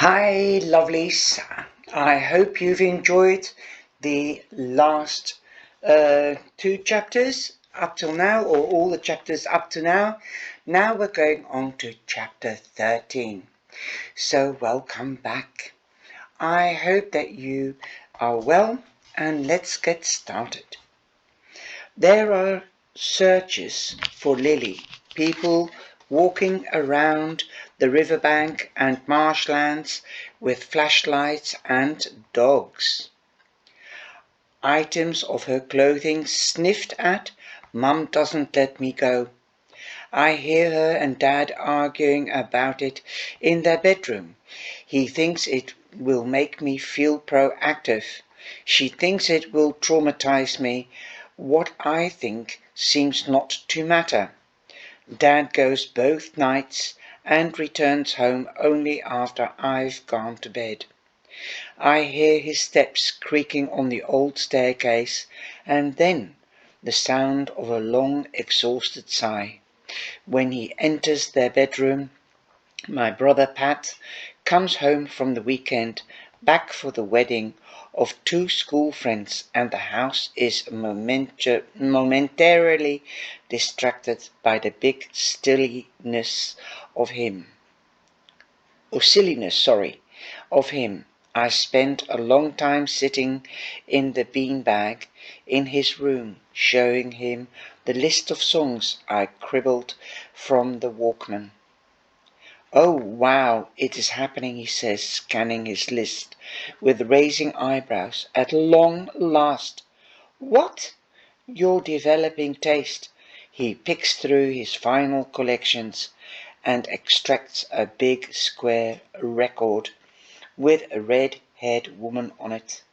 Hi, lovelies. I hope you've enjoyed the last two chapters up till now, or all the chapters up to now. Now we're going on to chapter 13. So, welcome back. I hope that you are well, and let's get started. There are searches for Lily, people walking around the riverbank and marshlands with flashlights and dogs. Items of her clothing sniffed at. Mum doesn't let me go. I hear her and Dad arguing about it in their bedroom. He thinks it will make me feel proactive. She thinks it will traumatize me. What I think seems not to matter. Dad goes both nights and returns home only after I've gone to bed. I hear his steps creaking on the old staircase, and then the sound of a long, exhausted sigh. When he enters their bedroom, my brother Pat comes home from the weekend, back for the wedding of two school friends, and the house is momentarily distracted by the big silliness of him. I spent a long time sitting in the beanbag in his room, showing him the list of songs I cribbled from the Walkman. "Oh, wow, it is happening," he says, scanning his list with raising eyebrows. "At long last." "What?" "You're developing taste." He picks through his final collections and extracts a big square record with a red-haired woman on it.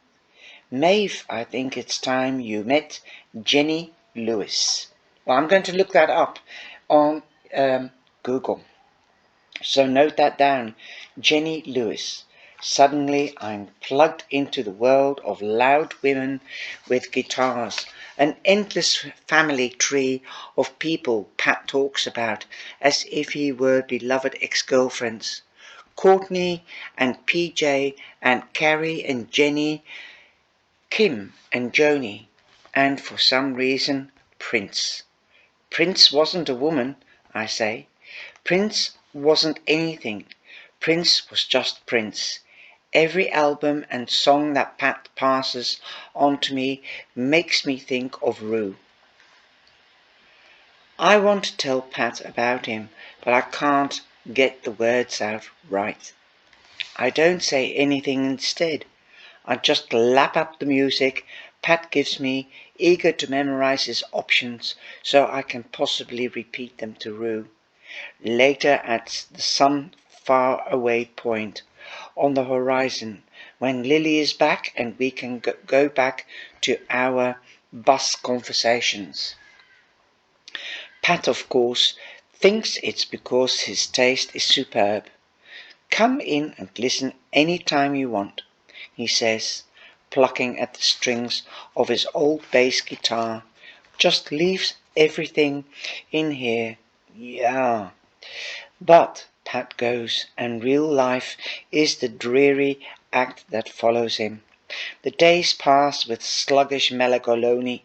"Maeve, I think it's time you met Jenny Lewis." Well, I'm going to look that up on Google. So note that down. Jenny Lewis. Suddenly I'm plugged into the world of loud women with guitars, an endless family tree of people Pat talks about as if he were beloved ex-girlfriends. Courtney and PJ and Carrie and Jenny, Kim and Joni, and for some reason Prince. Prince wasn't a woman, I say. Prince wasn't anything. Prince was just Prince. Every album and song that Pat passes on to me makes me think of Rue. I want to tell Pat about him, but I can't get the words out right. I don't say anything instead. I just lap up the music Pat gives me, eager to memorize his options so I can possibly repeat them to Rue. Later at some far-away point on the horizon, when Lily is back and we can go back to our bus conversations. Pat, of course, thinks it's because his taste is superb. "Come in and listen any time you want," he says, plucking at the strings of his old bass guitar. "Just leaves everything in here, yeah." But Pat goes, and real life is the dreary act that follows him. The days pass with sluggish melancholy,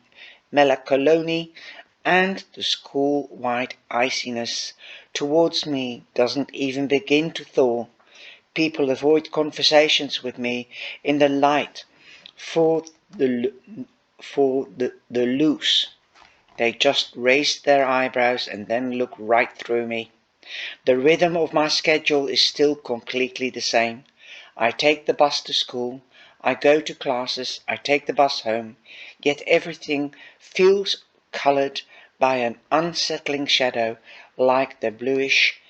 and the school-wide iciness towards me doesn't even begin to thaw. People avoid conversations with me in the light for the loose. They just raise their eyebrows and then look right through me. The rhythm of my schedule is still completely the same. I take the bus to school, I go to classes, I take the bus home, yet everything feels coloured by an unsettling shadow like the bluish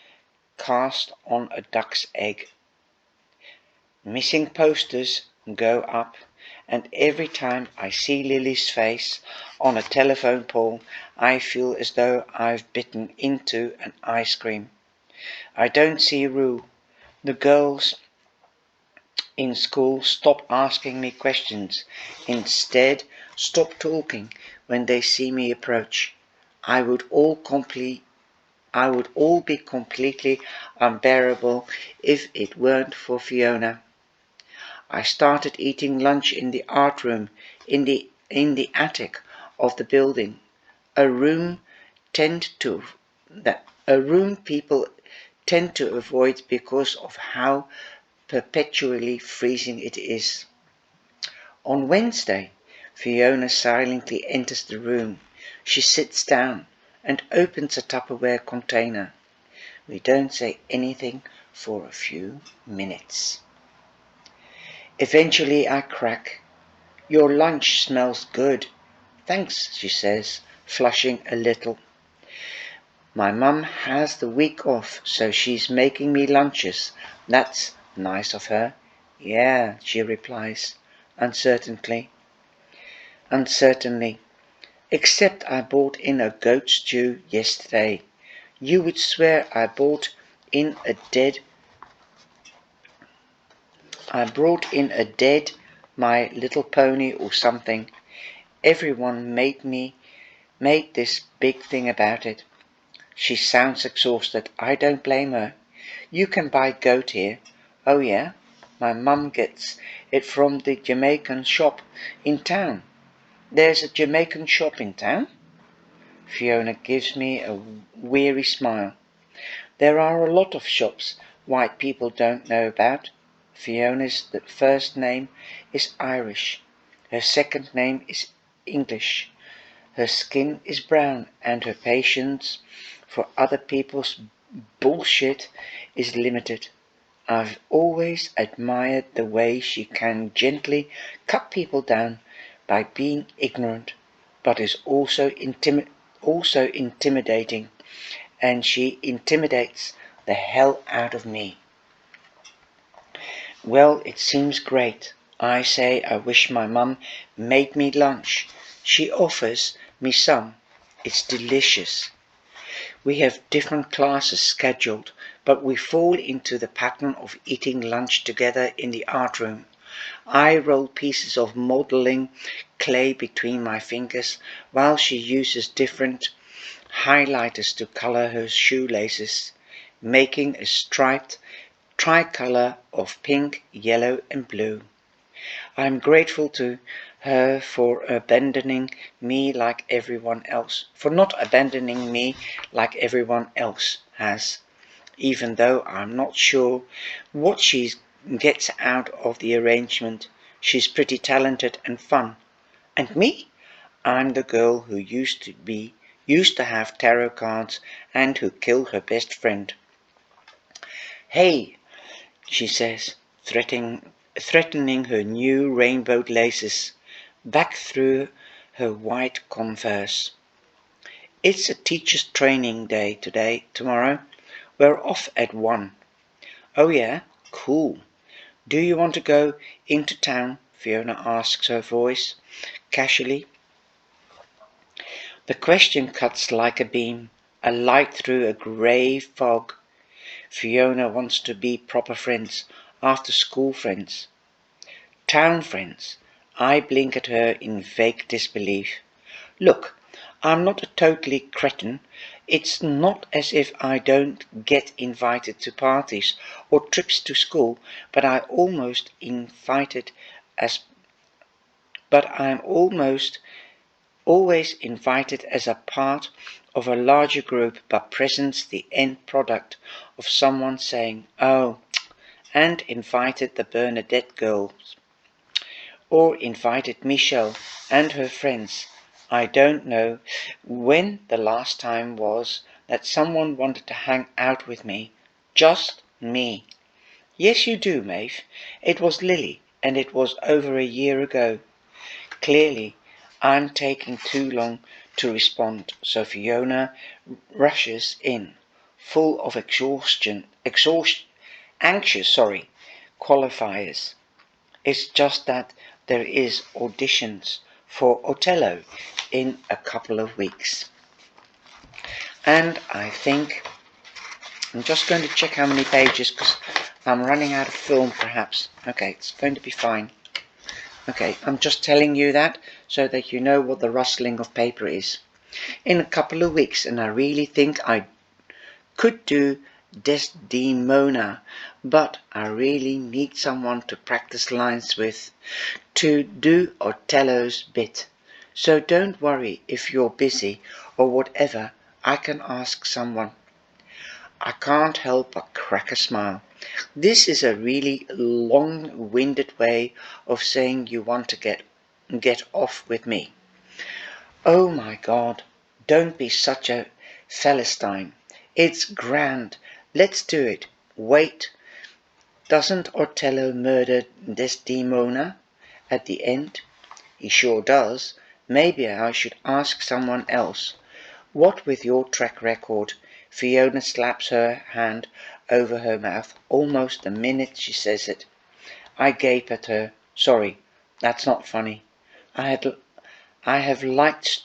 cast on a duck's egg. Missing posters go up, and every time I see Lily's face on a telephone pole, I feel as though I've bitten into an ice cream. I don't see Rue. The girls in school stop asking me questions, instead stop talking when they see me approach. I would all I would all be completely unbearable if it weren't for Fiona. I started eating lunch in the art room in the attic of the building, a room tend to a room people tend to avoid because of how perpetually freezing it is. On Wednesday, Fiona silently enters the room. She sits down and opens a Tupperware container. We don't say anything for a few minutes. Eventually I crack. Your lunch smells good. Thanks, she says, flushing a little. My mum has the week off, so she's making me lunches. That's nice of her. Yeah, she replies, uncertainly. Uncertainly. Except I brought in a goat stew yesterday. You would swear I brought in a dead My Little Pony or something. Everyone made this big thing about it. She sounds exhausted. I don't blame her. You can buy goat here. Oh yeah? My mum gets it from the Jamaican shop in town. There's a Jamaican shop in town? Fiona gives me a weary smile. There are a lot of shops white people don't know about. Fiona's first name is Irish. Her second name is English. Her skin is brown and her patience for other people's bullshit is limited. I've always admired the way she can gently cut people down by being ignorant, but is also intimidating, and she intimidates the hell out of me. Well, it seems great. I say I wish my mum made me lunch. She offers me some. It's delicious. We have different classes scheduled, but we fall into the pattern of eating lunch together in the art room. I roll pieces of modeling clay between my fingers while she uses different highlighters to color her shoelaces, making a striped tricolor of pink, yellow and blue. I am grateful to her for not abandoning me like everyone else has, even though I'm not sure what she gets out of the arrangement. She's pretty talented and fun. And me? I'm the girl who used to have tarot cards and who killed her best friend. Hey, she says, threatening her new rainbow laces back through her white Converse. It's a teacher's training day tomorrow. We're off at 1. Oh yeah? Cool. Do you want to go into town? Fiona asks, her voice casually. The question cuts like a beam, a light through a grey fog. Fiona wants to be proper friends, after school friends. Town friends. I blink at her in vague disbelief. Look, I'm not a totally cretin. It's not as if I don't get invited to parties or trips to school, but I'm almost always invited as a part of a larger group, but presents the end product of someone saying, oh, and invited the Bernadette girls, or invited Michelle and her friends. I don't know when the last time was that someone wanted to hang out with me. Just me. Yes, you do, Maeve. It was Lily, and it was over a year ago. Clearly, I'm taking too long to respond, so Fiona rushes in, full of anxious qualifiers. It's just that there is auditions for Othello in a couple of weeks. And I think I'm just going to check how many pages because I'm running out of film perhaps. Okay, it's going to be fine. Okay, I'm just telling you that so that you know what the rustling of paper is. In a couple of weeks, and I really think I Could do Desdemona, but I really need someone to practice lines with, to do Othello's bit. So don't worry if you're busy or whatever, I can ask someone. I can't help but crack a smile. This is a really long-winded way of saying you want to get off with me. Oh my God, don't be such a Philistine. It's grand. Let's do it. Wait, doesn't Othello murder Desdemona at the end? He sure does. Maybe I should ask someone else. What with your track record? Fiona slaps her hand over her mouth almost the minute she says it. I gape at her. Sorry, that's not funny. I have liked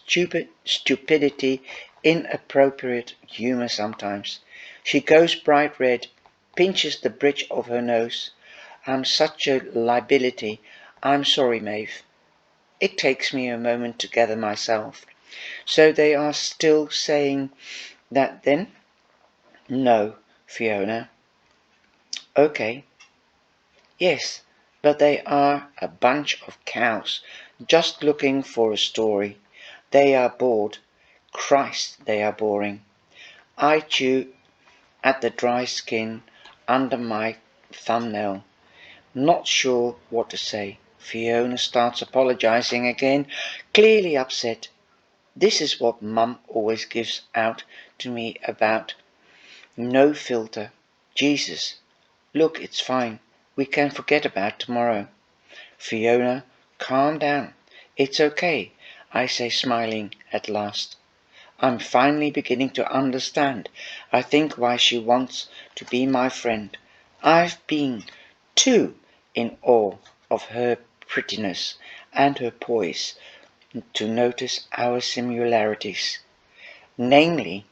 stupidity, inappropriate humour sometimes. She goes bright red, pinches the bridge of her nose. I'm such a liability. I'm sorry, Maeve. It takes me a moment to gather myself. So they are still saying that then? No, Fiona. Okay. Yes, but they are a bunch of cows, just looking for a story. They are bored. Christ, they are boring. I chew at the dry skin under my thumbnail, not sure what to say. Fiona starts apologizing again, clearly upset. This is what Mum always gives out to me about. No filter. Jesus. Look, it's fine. We can forget about tomorrow. Fiona, calm down. It's okay, I say, smiling at last. I'm finally beginning to understand, I think, why she wants to be my friend. I've been too in awe of her prettiness and her poise to notice our similarities, namely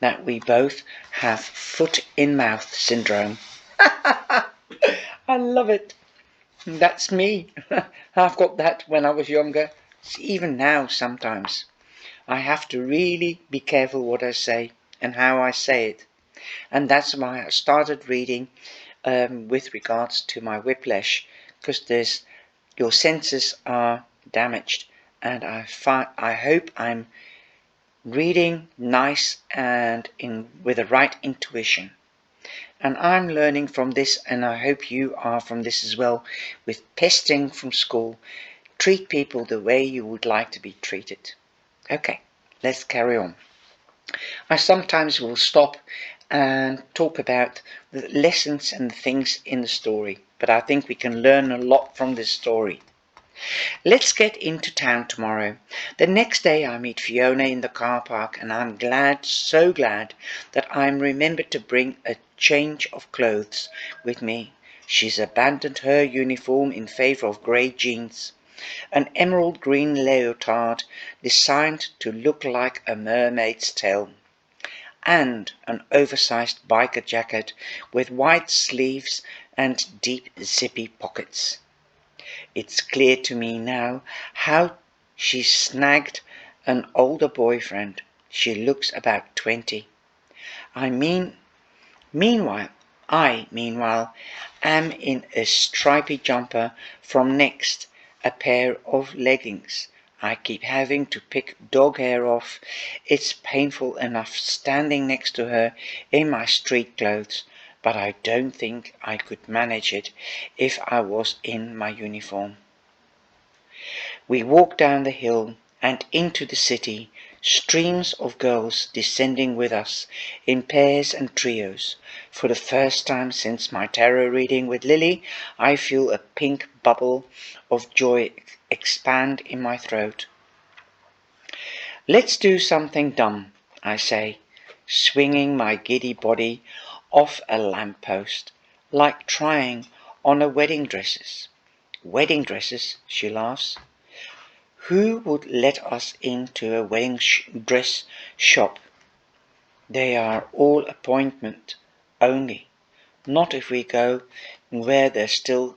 that we both have foot-in-mouth syndrome. I love it. That's me. I've got that when I was younger. Even now, sometimes. I have to really be careful what I say and how I say it. And that's why I started reading with regards to my whiplash, because your senses are damaged. And I hope I'm reading nice and with the right intuition. And I'm learning from this, and I hope you are from this as well, with pesting from school. Treat people the way you would like to be treated. Okay, let's carry on. I sometimes will stop and talk about the lessons and the things in the story, but I think we can learn a lot from this story. Let's get into town tomorrow. The next day I meet Fiona in the car park, and I'm glad, so glad, that I'm remembered to bring a change of clothes with me. She's abandoned her uniform in favour of grey jeans, an emerald green leotard designed to look like a mermaid's tail, and an oversized biker jacket with wide sleeves and deep zippy pockets. It's clear to me now how she snagged an older boyfriend. She looks about 20. Meanwhile, I am in a stripy jumper from Next, a pair of leggings. I keep having to pick dog hair off. It's painful enough standing next to her in my street clothes, but I don't think I could manage it if I was in my uniform. We walk down the hill and into the city, streams of girls descending with us, in pairs and trios. For the first time since my tarot reading with Lily, I feel a pink bubble of joy expand in my throat. Let's do something dumb, I say, swinging my giddy body off a lamppost, like trying on a wedding dresses. Wedding dresses, she laughs. Who would let us into a wedding dress shop? They are all appointment only. Not if we go where they sell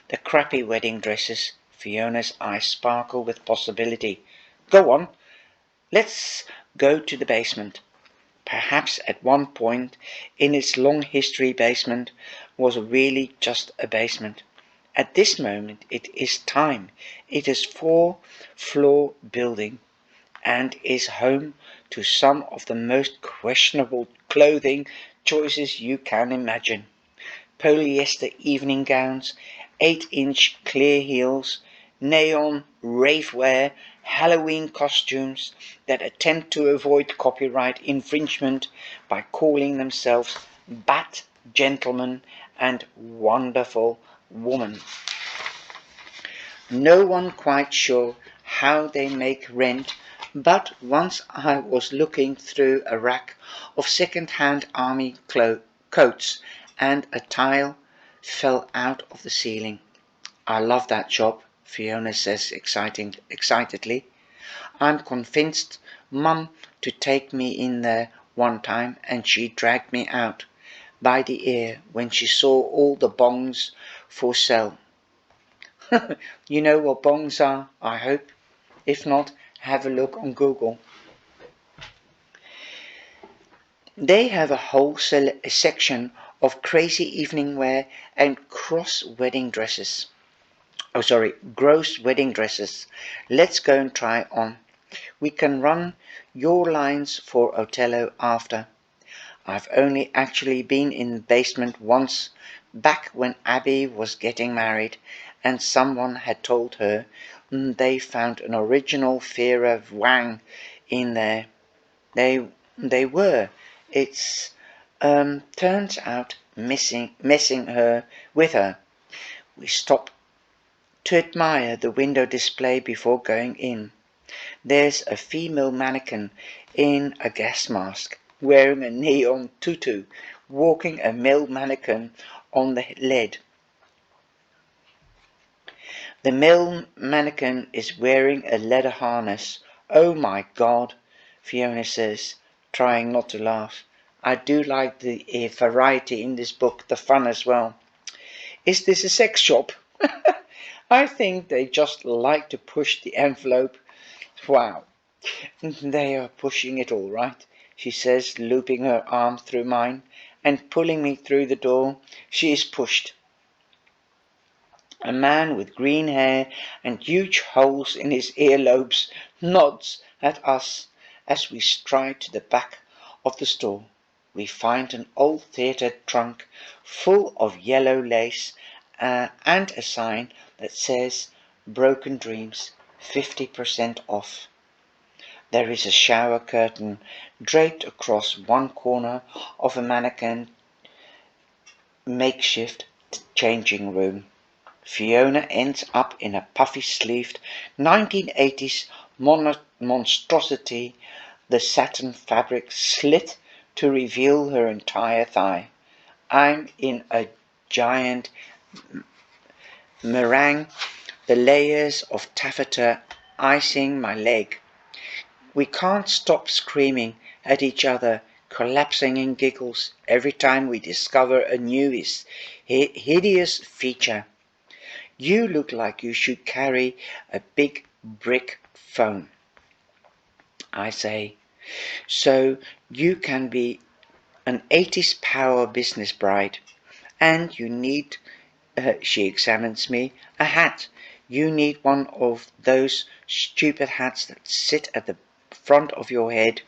the crappy wedding dresses. Fiona's eyes sparkle with possibility. Go on, let's go to the basement. Perhaps at one point in its long history basement was really just a basement. At this moment it is time. It is 4-floor building and is home to some of the most questionable clothing choices you can imagine. Polyester evening gowns, 8-inch clear heels, neon rave wear, Halloween costumes that attempt to avoid copyright infringement by calling themselves Bat Gentleman and Wonderful Woman. No one quite sure how they make rent, but once I was looking through a rack of second-hand army coats and a tile fell out of the ceiling. I love that job, Fiona says excitedly. I'm convinced Mum to take me in there one time, and she dragged me out by the ear when she saw all the bongs for sale. You know what bongs are, I hope? If not, have a look on Google. They have a whole section of crazy evening wear and gross wedding dresses. Let's go and try on. We can run your lines for Othello after. I've only actually been in the basement once, back when Abby was getting married, and someone had told her they found an original Vera Wang in there. They were. It's turns out messing her with her. We stopped to admire the window display before going in. There's a female mannequin in a gas mask, wearing a neon tutu, walking a male mannequin on the lead. The male mannequin is wearing a leather harness. Oh my God, Fiona says, trying not to laugh. I do like the variety in this book, the fun as well. Is this a sex shop? I think they just like to push the envelope. Wow, they are pushing it all right, she says, looping her arm through mine and pulling me through the door. She is pushed. A man with green hair and huge holes in his earlobes nods at us as we stride to the back of the store. We find an old theatre trunk full of yellow lace and a sign that says Broken Dreams, 50% off. There is a shower curtain draped across one corner of a mannequin makeshift changing room. Fiona ends up in a puffy-sleeved 1980s monstrosity, the satin fabric slit to reveal her entire thigh. I'm in a giant meringue, the layers of taffeta icing my leg. We can't stop screaming at each other, collapsing in giggles every time we discover a new hideous feature. You look like you should carry a big brick phone, I say, so you can be an 80s power business bride. And you need, she examines me, a hat. You need one of those stupid hats that sit at the front of your head.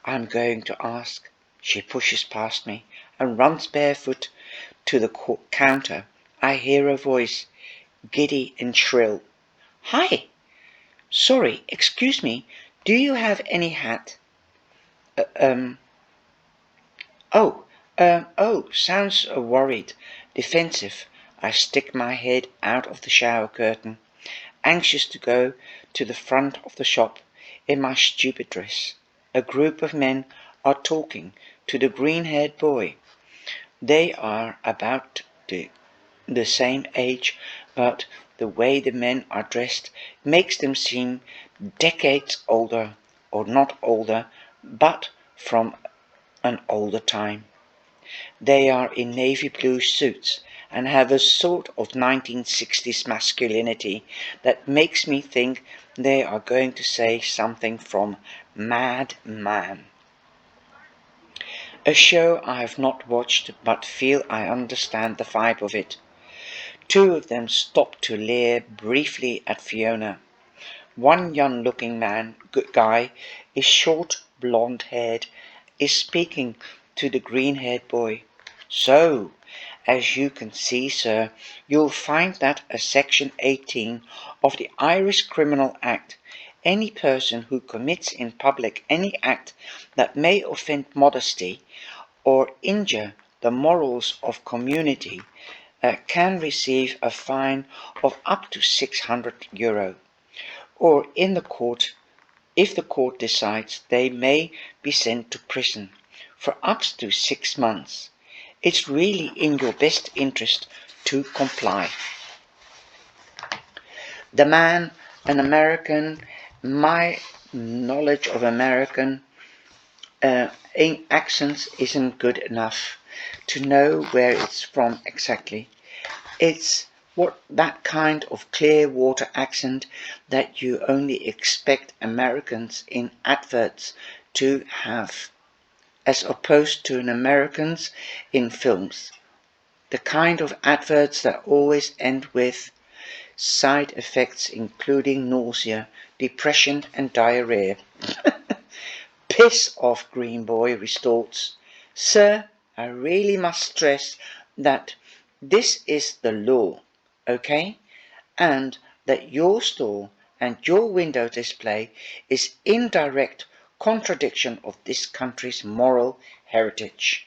I'm going to ask. She pushes past me and runs barefoot to the counter. I hear her voice, giddy and shrill. Hi! Sorry, excuse me, do you have any hat? Uh, um, sounds worried, defensive. I stick my head out of the shower curtain, anxious to go to the front of the shop in my stupid dress. A group of men are talking to the green-haired boy. They are about the same age, but the way the men are dressed makes them seem decades older, or not older, but from an older time. They are in navy blue suits and have a sort of 1960s masculinity that makes me think they are going to say something from Mad Men. A show I have not watched, but feel I understand the vibe of it. Two of them stop to leer briefly at Fiona. One young-looking man, good guy, is short, blonde-haired, is speaking to the green-haired boy. So, as you can see, sir, you'll find that a Section 18 of the Irish Criminal Act, any person who commits in public any act that may offend modesty or injure the morals of community can receive a fine of up to €600. Or in the court, if the court decides, they may be sent to prison for up to 6 months. It's really in your best interest to comply. The man, an American, my knowledge of American accents isn't good enough to know where it's from exactly. It's that kind of clear water accent that you only expect Americans in adverts to have, as opposed to an Americans in films. The kind of adverts that always end with side effects including nausea, depression and diarrhea. Piss off, Green Boy retorts. Sir, I really must stress that this is the law, okay? And that your store and your window display is in direct contradiction of this country's moral heritage.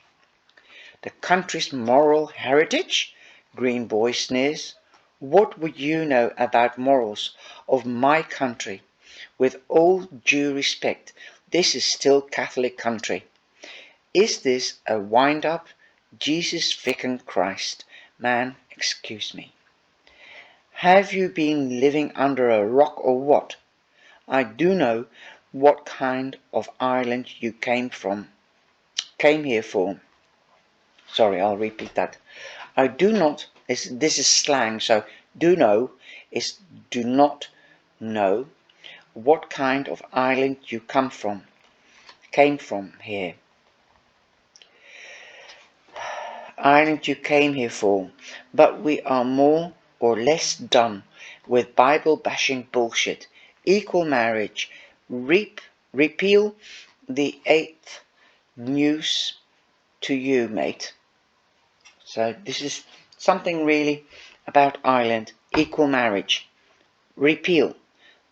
The country's moral heritage? Green Boy sneers. What would you know about morals of my country? With all due respect, this is still Catholic country. Is this a wind-up? Jesus frickin' Christ. Man, excuse me. Have you been living under a rock or what? I do know what kind of island you came here for. Sorry, I'll repeat that. I do not, this is slang, so do know is do not know what kind of island you came from here. Island you came here for, but we are more or less done with Bible-bashing bullshit. Equal marriage, repeal the 8th news to you, mate. So this is something really about Ireland. Equal marriage, repeal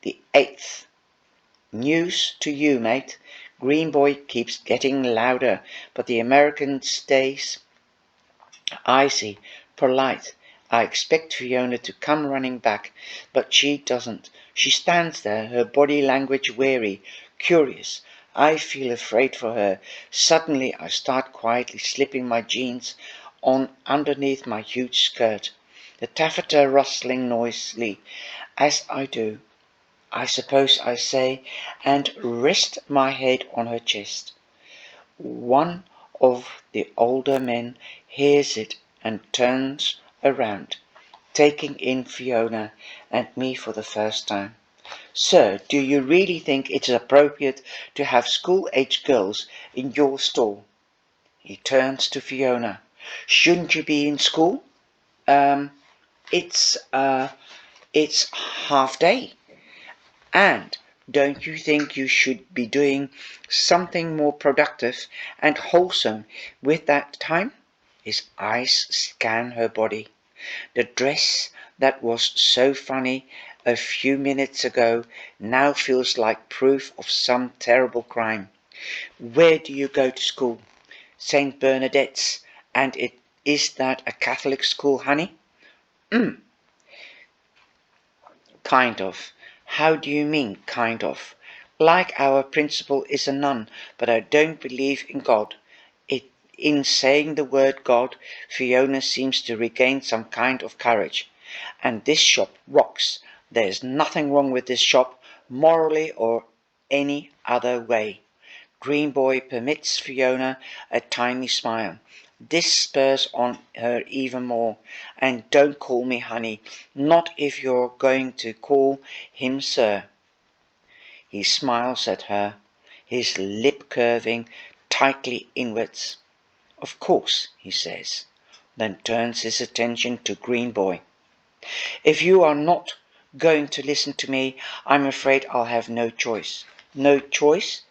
the 8th news to you, mate. Green Boy keeps getting louder, but the American stays icy, polite. I expect Fiona to come running back, but she doesn't. She stands there, her body language wary, curious. I feel afraid for her. Suddenly I start quietly slipping my jeans on underneath my huge skirt, the taffeta rustling noisily as I do. I suppose I say, and rest my head on her chest. One of the older men hears it and turns around, taking in Fiona and me for the first time. Sir, do you really think it is appropriate to have school-aged girls in your store? He turns to Fiona. Shouldn't you be in school? It's half day. And don't you think you should be doing something more productive and wholesome with that time? His eyes scan her body. The dress that was so funny a few minutes ago now feels like proof of some terrible crime. Where do you go to school? St. Bernadette's. And is that a Catholic school, honey? Kind of. How do you mean, kind of? Like our principal is a nun, but I don't believe in God. In saying the word God, Fiona seems to regain some kind of courage. And this shop rocks. There's nothing wrong with this shop, morally or any other way. Green Boy permits Fiona a tiny smile. This spurs on her even more. And don't call me honey, not if you're going to call him sir. He smiles at her, his lip curving, tightly inwards. "Of course," he says, then turns his attention to Green Boy. "If you are not going to listen to me, I'm afraid I'll have no choice." "No choice?"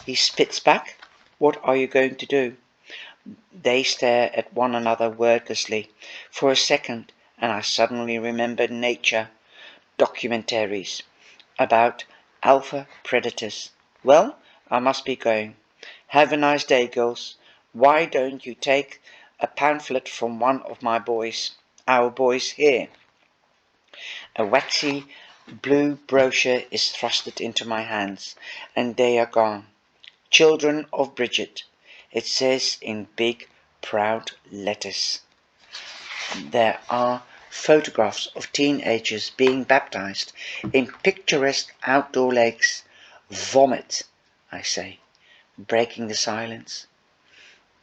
he spits back. "What are you going to do?" They stare at one another wordlessly for a second, and I suddenly remember nature documentaries about alpha predators. "Well, I must be going. Have a nice day, girls. Why don't you take a pamphlet from one of my boys, our boys here?" A waxy blue brochure is thrusted into my hands, and they are gone. "Children of Bridget," it says in big, proud letters. There are photographs of teenagers being baptized in picturesque outdoor lakes. "Vomit," I say, breaking the silence.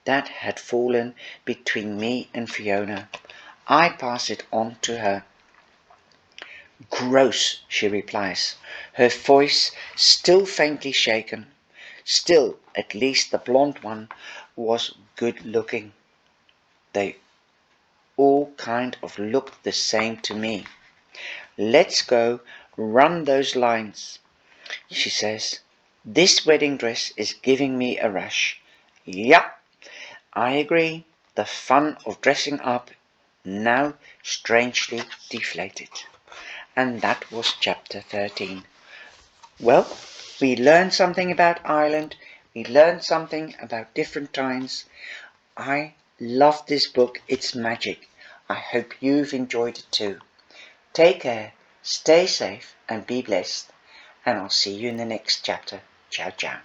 That had fallen between me and Fiona. I pass it on to her. "Gross," she replies, her voice still faintly shaken. Still, at least the blonde one was good looking. They all kind of looked the same to me. "Let's go run those lines," she says. "This wedding dress is giving me a rush." Yup, I agree. The fun of dressing up now strangely deflated. And that was chapter 13. Well, we learned something about Ireland. We learned something about different times. I love this book. It's magic. I hope you've enjoyed it too. Take care, stay safe, and be blessed. And I'll see you in the next chapter. Ciao, ciao.